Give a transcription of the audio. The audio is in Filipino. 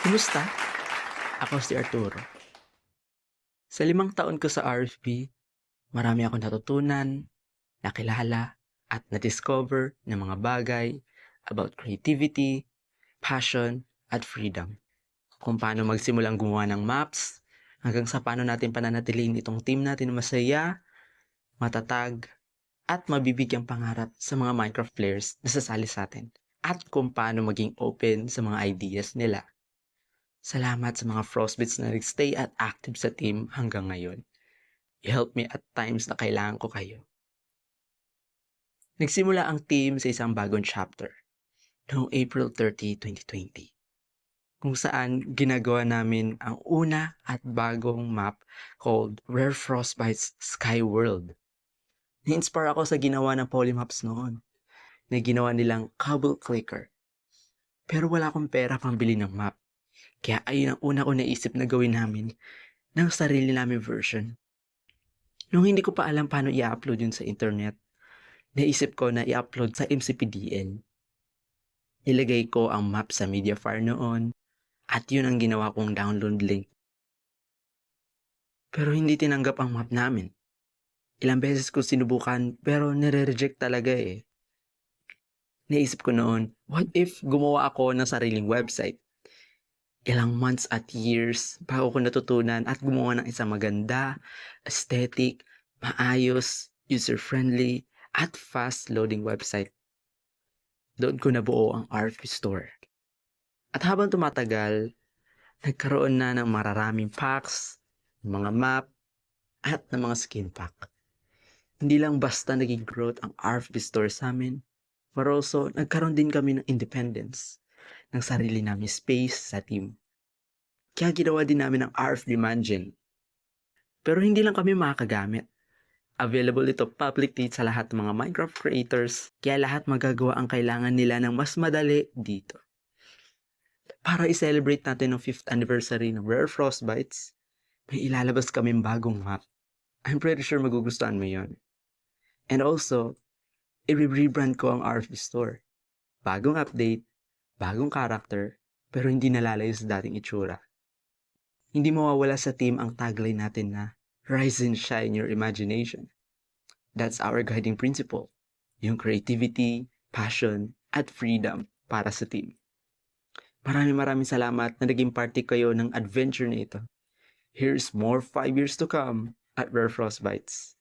Kumusta? Ako si Arturo. Sa 5 taon ko sa RFP, marami akong natutunan, nakilala, at na-discover ng mga bagay about creativity, passion, at freedom. Kung paano magsimulang gumawa ng maps, hanggang sa paano natin pananatilihin itong team natin na masaya, matatag, at mabibigyang pangarap sa mga Minecraft players na sasali sa atin. At kung paano maging open sa mga ideas nila. Salamat sa mga Frostbits na nagstay at active sa team hanggang ngayon. You help me at times na kailangan ko kayo. Nagsimula ang team sa isang bagong chapter noong April 30, 2020, kung saan ginagawa namin ang una at bagong map called Rare Frostbites Sky World. Na-inspire ako sa ginawa ng Polymaps noon na ginawa nilang Cobble Clicker. Pero wala akong pera pambili ng map. Kaya ayun ang una ko naisip na gawin namin ng sarili namin version. Nung hindi ko pa alam paano i-upload yun sa internet, naisip ko na i-upload sa MCPDN. Nilagay ko ang map sa Mediafire noon at yun ang ginawa kong download link. Pero hindi tinanggap ang map namin. Ilang beses ko sinubukan pero nire-reject talaga eh. Naisip ko noon, what if gumawa ako ng sariling website? Ilang months at years bago ko natutunan at gumawa ng isang maganda, aesthetic, maayos, user-friendly, at fast-loading website. Doon ko nabuo ang RFP Store. At habang tumatagal, nagkaroon na ng mararaming packs, mga map, at ng mga skin pack. Hindi lang basta naging growth ang RFP Store sa amin, but also nagkaroon din kami ng independence, ng sarili namin space sa team. Kaya ginawa din namin ang RFP Mansion. Pero hindi lang kami makakagamit. Available ito publicly sa lahat ng mga Minecraft creators, kaya lahat magagawa ang kailangan nila ng mas madali dito. Para i-celebrate natin ang 5th anniversary ng Rare Frostbites, may ilalabas kaming bagong map. I'm pretty sure magugustuhan mo yon. And also, i-rebrand ko ang RFB Store. Bagong update, bagong character, pero hindi nalalayo sa dating itsura. Hindi mawawala sa team ang tagline natin na Rise and Shine Your Imagination. That's our guiding principle. Yung creativity, passion, at freedom para sa team. Maraming salamat na naging party kayo ng adventure na ito. Here's more 5 years to come at Rare Frostbites.